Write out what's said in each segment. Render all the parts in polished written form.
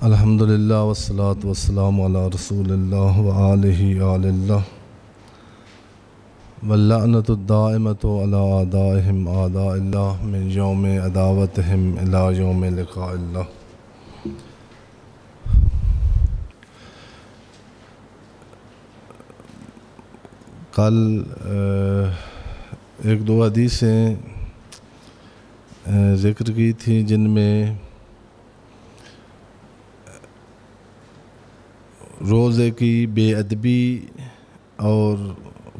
الحمدللہ والصلاة والسلام علی رسول اللہ وآلہ آل اللہ واللعنۃ الدائمۃ علی اعدائہم اعداء اللہ من یوم عداوتہم الی یوم لقاء اللہ۔ کل ایک دو حدیثیں ذکر کی تھیں جن میں روزے کی بے ادبی اور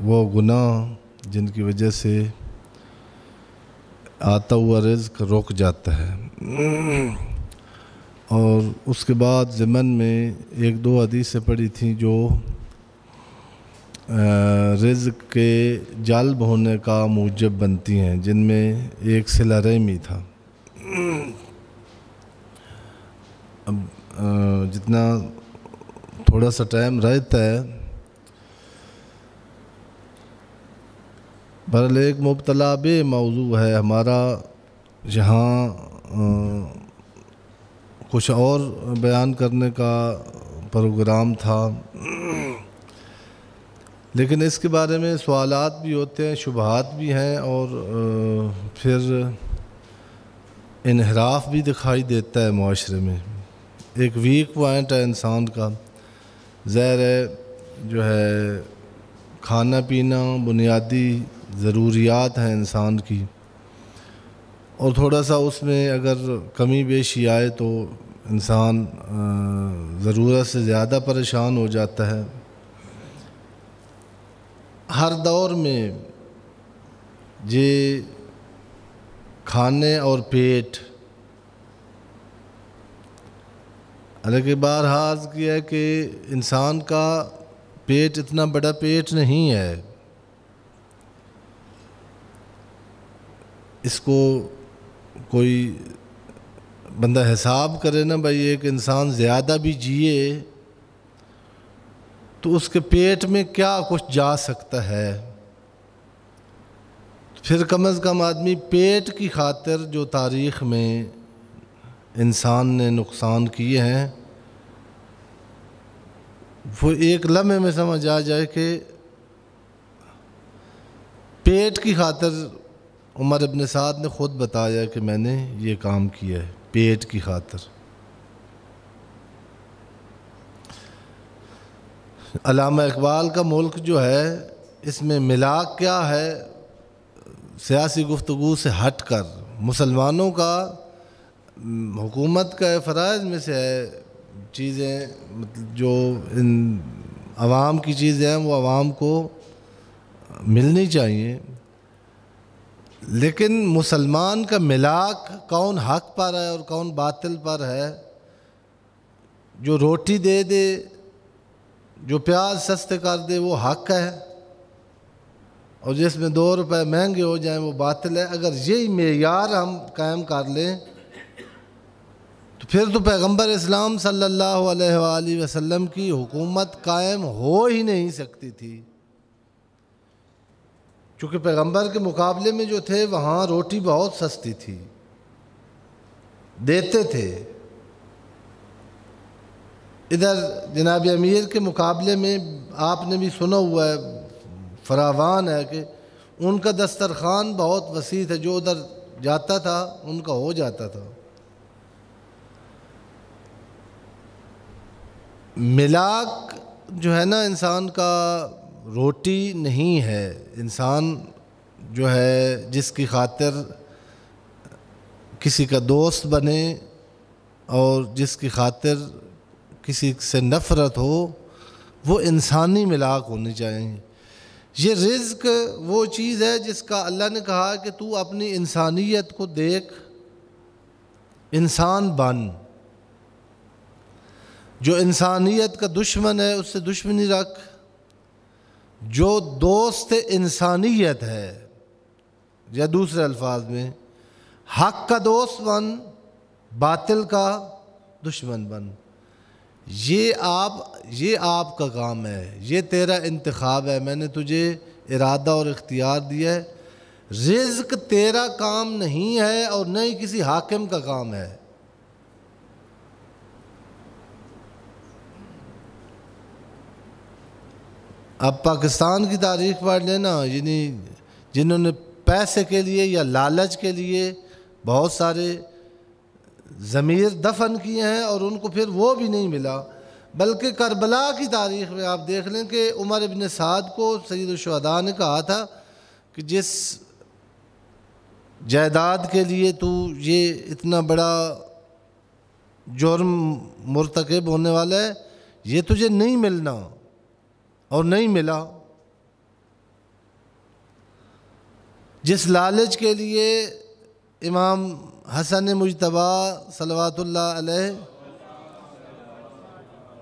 وہ گناہ جن کی وجہ سے آتا ہوا رزق رک جاتا ہے، اور اس کے بعد ضمن میں ایک دو حدیثیں پڑھی تھیں جو رزق کے جلب ہونے کا موجب بنتی ہیں، جن میں ایک صلہ رحمی تھا۔ اب جتنا تھوڑا سا ٹائم رہتا ہے، بہرحال ایک مبتلا بے موضوع ہے ہمارا، جہاں کچھ اور بیان کرنے کا پروگرام تھا، لیکن اس کے بارے میں سوالات بھی ہوتے ہیں، شبہات بھی ہیں، اور پھر انحراف بھی دکھائی دیتا ہے معاشرے میں۔ ایک ویک پوائنٹ ہے انسان کا، ظاہر ہے جو ہے کھانا پینا بنیادی ضروریات ہیں انسان کی، اور تھوڑا سا اس میں اگر کمی بیشی آئے تو انسان ضرورت سے زیادہ پریشان ہو جاتا ہے۔ ہر دور میں یہ کھانے اور پیٹ، حالانکہ بارہا عرض کیا ہے کہ انسان کا پیٹ اتنا بڑا پیٹ نہیں ہے، اس کو کوئی بندہ حساب کرے نا بھائی، ایک انسان زیادہ بھی جیے تو اس کے پیٹ میں کیا کچھ جا سکتا ہے، پھر کم از کم آدمی پیٹ کی خاطر جو تاریخ میں انسان نے نقصان کیے ہیں وہ ایک لمحے میں سمجھ آ جائے کہ پیٹ کی خاطر عمر ابن سعد نے خود بتایا کہ میں نے یہ کام کیا ہے، پیٹ کی خاطر۔ علامہ اقبال کا ملک جو ہے، اس میں ملاک کیا ہے، سیاسی گفتگو سے ہٹ کر مسلمانوں کا حکومت کا فرائض میں سے ہے چیزیں، مطلب جو ان عوام کی چیزیں ہیں وہ عوام کو ملنی چاہیے، لیکن مسلمان کا ملاک کون حق پر ہے اور کون باطل پر ہے، جو روٹی دے دے، جو پیاز سستے کر دے وہ حق ہے، اور جس میں 2 روپے مہنگے ہو جائیں وہ باطل ہے۔ اگر یہی معیار ہم قائم کر لیں تو پھر تو پیغمبر اسلام صلی اللہ علیہ وآلہ وسلم کی حکومت قائم ہو ہی نہیں سکتی تھی، چونکہ پیغمبر کے مقابلے میں جو تھے وہاں روٹی بہت سستی تھی، دیتے تھے۔ ادھر جناب امیر کے مقابلے میں آپ نے بھی سنا ہوا ہے، فراوان ہے کہ ان کا دسترخوان بہت وسیع تھا، جو ادھر جاتا تھا ان کا ہو جاتا تھا۔ ملاک جو ہے نا انسان کا روٹی نہیں ہے، انسان جو ہے جس کی خاطر کسی کا دوست بنے اور جس کی خاطر کسی سے نفرت ہو، وہ انسانی ملاک ہونی چاہیے۔ یہ رزق وہ چیز ہے جس کا اللہ نے کہا کہ تو اپنی انسانیت کو دیکھ، انسان بن، جو انسانیت کا دشمن ہے اس سے دشمنی رکھ، جو دوست انسانیت ہے، یا دوسرے الفاظ میں حق کا دوست بن، باطل کا دشمن بن۔ یہ آپ کا کام ہے، یہ تیرا انتخاب ہے، میں نے تجھے ارادہ اور اختیار دیا ہے۔ رزق تیرا کام نہیں ہے اور نہ ہی کسی حاکم کا کام ہے۔ اب پاکستان کی تاریخ پڑھ لینا، یعنی جنہوں نے پیسے کے لیے یا لالچ کے لیے بہت سارے ضمیر دفن کیے ہیں اور ان کو پھر وہ بھی نہیں ملا، بلکہ کربلا کی تاریخ میں آپ دیکھ لیں کہ عمر ابن سعد کو سید الشہداء نے کہا تھا کہ جس جائیداد کے لیے تو یہ اتنا بڑا جرم مرتکب ہونے والا ہے، یہ تجھے نہیں ملنا، اور نہیں ملا۔ جس لالچ کے لیے امام حسن مجتبی صلوات اللہ علیہ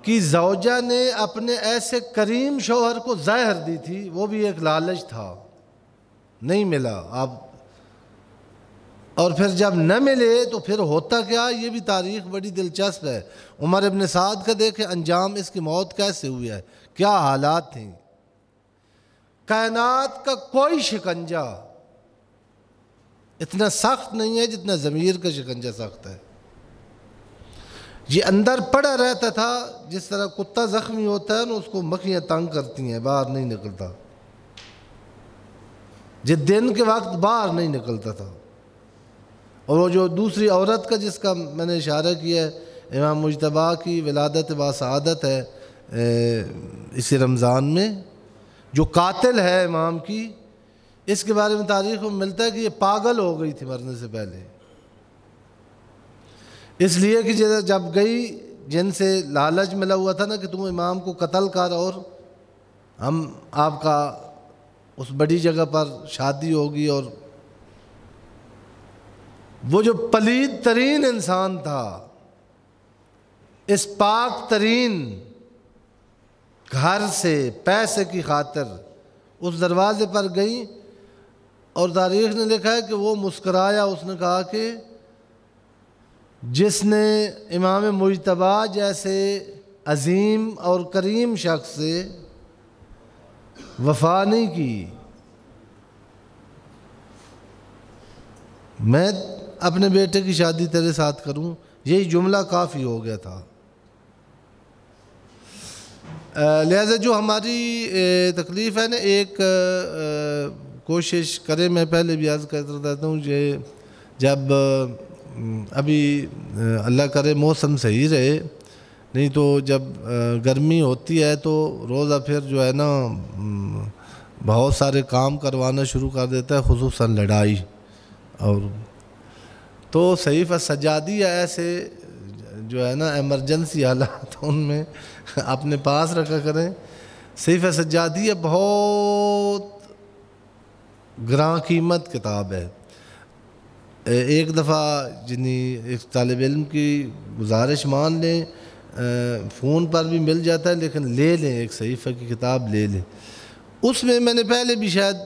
کی زوجہ نے اپنے ایسے کریم شوہر کو زہر دی تھی، وہ بھی ایک لالچ تھا، نہیں ملا۔ آپ اور پھر جب نہ ملے تو پھر ہوتا کیا، یہ بھی تاریخ بڑی دلچسپ ہے۔ عمر ابن سعد کا دیکھیں انجام، اس کی موت کیسے ہوئی ہے، کیا حالات تھیں۔ کائنات کا کوئی شکنجہ اتنا سخت نہیں ہے جتنا ضمیر کا شکنجہ سخت ہے۔ یہ اندر پڑا رہتا تھا، جس طرح کتا زخمی ہوتا ہے نا، اس کو مکھیاں تنگ کرتی ہیں، باہر نہیں نکلتا، یہ دن کے وقت باہر نہیں نکلتا تھا۔ اور وہ جو دوسری عورت کا جس کا میں نے اشارہ کیا ہے، امام مجتبی کی ولادت باسعادت ہے اسی رمضان میں، جو قاتل ہے امام کی، اس کے بارے میں تاریخ میں ملتا ہے کہ یہ پاگل ہو گئی تھی مرنے سے پہلے، اس لیے کہ جب گئی جن سے لالچ ملا ہوا تھا نا کہ تم امام کو قتل کر اور ہم آپ کا اس بڑی جگہ پر شادی ہوگی، اور وہ جو پلید ترین انسان تھا اس پاک ترین گھر سے پیسے کی خاطر اس دروازے پر گئی، اور تاریخ نے لکھا ہے کہ وہ مسکرایا، اس نے کہا کہ جس نے امام مجتبی جیسے عظیم اور کریم شخص سے وفا نہیں کی، میں اپنے بیٹے کی شادی تیرے ساتھ کروں، یہی جملہ کافی ہو گیا تھا۔ لہذا جو ہماری تکلیف ہے نا، ایک کوشش کرے، میں پہلے بھی عرض کرتا رہتا ہوں کہ جب ابھی اللہ کرے موسم صحیح رہے، نہیں تو جب گرمی ہوتی ہے تو روزہ پھر جو ہے نا بہت سارے کام کروانا شروع کر دیتا ہے، خصوصاً لڑائی، اور تو صحیفہ سجادی ایسے جو ہے نا ایمرجنسی حالات ان میں اپنے پاس رکھا کریں۔ صحیفہ سجادی بہت گراں قیمت کتاب ہے۔ ایک دفعہ ایک طالب علم کی گزارش مان لیں، فون پر بھی مل جاتا ہے لیکن لے لیں، ایک صحیفہ کی کتاب لے لیں۔ اس میں نے پہلے بھی شاید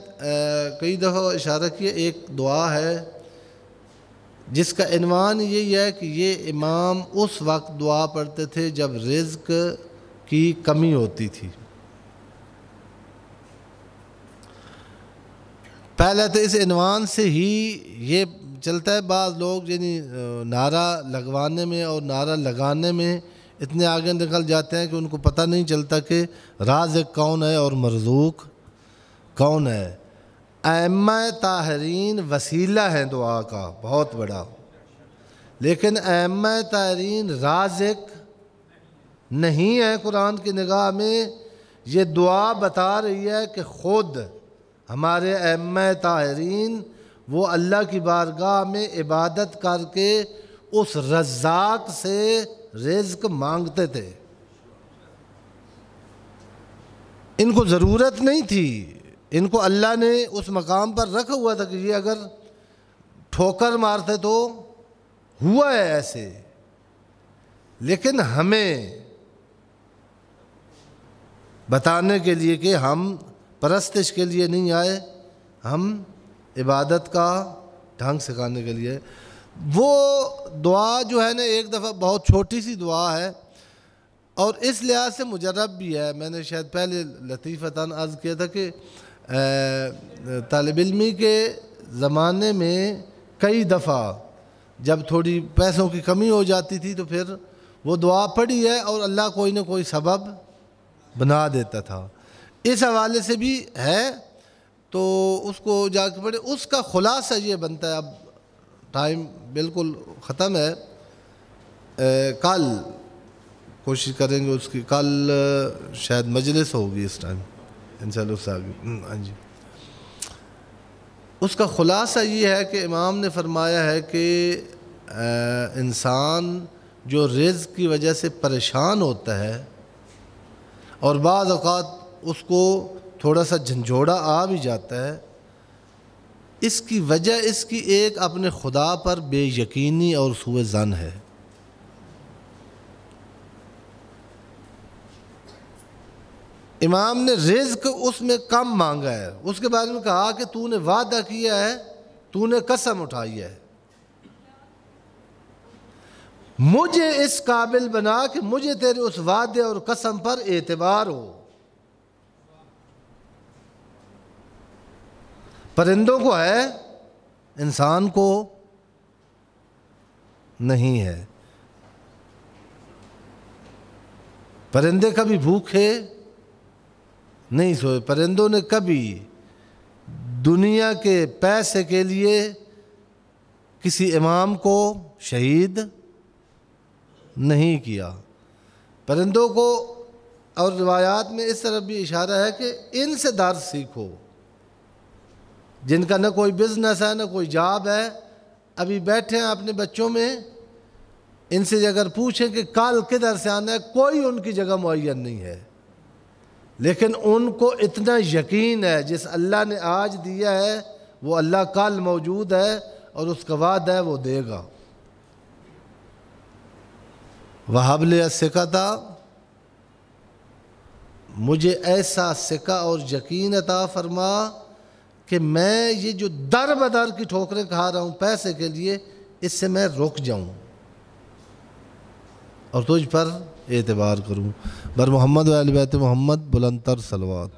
کئی دفعہ اشارہ کیا، ایک دعا ہے جس کا عنوان یہی ہے کہ یہ امام اس وقت دعا پڑھتے تھے جب رزق کی کمی ہوتی تھی۔ پہلے تو اس عنوان سے ہی یہ چلتا ہے، بعض لوگ یعنی نعرہ لگوانے میں اور نعرہ لگانے میں اتنے آگے نکل جاتے ہیں کہ ان کو پتہ نہیں چلتا کہ رازق کون ہے اور مرزوق کون ہے۔ ائمہ طاہرین وسیلہ ہیں دعا کا بہت بڑا، لیکن ائمہ طاہرین رازق نہیں ہے۔ قرآن کی نگاہ میں یہ دعا بتا رہی ہے کہ خود ہمارے ائمہ طاہرین وہ اللہ کی بارگاہ میں عبادت کر کے اس رزاق سے رزق مانگتے تھے، ان کو ضرورت نہیں تھی، ان کو اللہ نے اس مقام پر رکھا ہوا تھا کہ یہ اگر ٹھوکر مارتے تو ہوا ہے ایسے، لیکن ہمیں بتانے کے لیے کہ ہم پرستش کے لیے نہیں آئے، ہم عبادت کا ڈھنگ سکھانے کے لیے۔ وہ دعا جو ہے نا ایک دفعہ بہت چھوٹی سی دعا ہے اور اس لحاظ سے مجرب بھی ہے۔ میں نے شاید پہلے لطیفتاً عرض کیا تھا کہ طالب علمی کے زمانے میں کئی دفعہ جب تھوڑی پیسوں کی کمی ہو جاتی تھی تو پھر وہ دعا پڑھی ہے اور اللہ کوئی نہ کوئی سبب بنا دیتا تھا۔ اس حوالے سے بھی ہے، تو اس کو جا کے پڑھے۔ اس کا خلاصہ یہ بنتا ہے، اب ٹائم بالکل ختم ہے، کل کوشش کریں گے اس کی، کل شاید مجلس ہوگی اس ٹائم انشاءاللہ اس سے آگے۔ ہاں جی، اس کا خلاصہ یہ ہے کہ امام نے فرمایا ہے کہ انسان جو رزق کی وجہ سے پریشان ہوتا ہے اور بعض اوقات اس کو تھوڑا سا جھنجھوڑا آ بھی جاتا ہے، اس کی وجہ اس کی ایک اپنے خدا پر بے یقینی اور سوء ظن ہے۔ امام نے رزق اس میں کم مانگا ہے، اس کے بارے میں کہا کہ تو نے وعدہ کیا ہے، تو نے قسم اٹھائی ہے، مجھے اس قابل بنا کہ مجھے تیرے اس وعدے اور قسم پر اعتبار ہو۔ پرندوں کو ہے، انسان کو نہیں ہے۔ پرندے کبھی بھوکے نہیں سوئے، پرندوں نے کبھی دنیا کے پیسے کے لیے کسی امام کو شہید نہیں کیا۔ پرندوں کو، اور روایات میں اس طرف بھی اشارہ ہے کہ ان سے درس سیکھو، جن کا نہ کوئی بزنس ہے نہ کوئی جاب ہے، ابھی بیٹھے ہیں اپنے بچوں میں، ان سے اگر پوچھیں کہ کل کدھر سے آنا ہے، کوئی ان کی جگہ معین نہیں ہے، لیکن ان کو اتنا یقین ہے جس اللہ نے آج دیا ہے وہ اللہ کل موجود ہے اور اس کا وعدہ ہے وہ دے گا۔ وَهَبْ لِي الثِّقَةَ، مجھے ایسا ثقہ اور یقین عطا فرما کہ میں یہ جو در بدر کی ٹھوکریں کھا رہا ہوں پیسے کے لیے، اس سے میں رک جاؤں اور تجھ پر اعتبار کروں۔ بر محمد و اہل بیت محمد بلند تر صلوات۔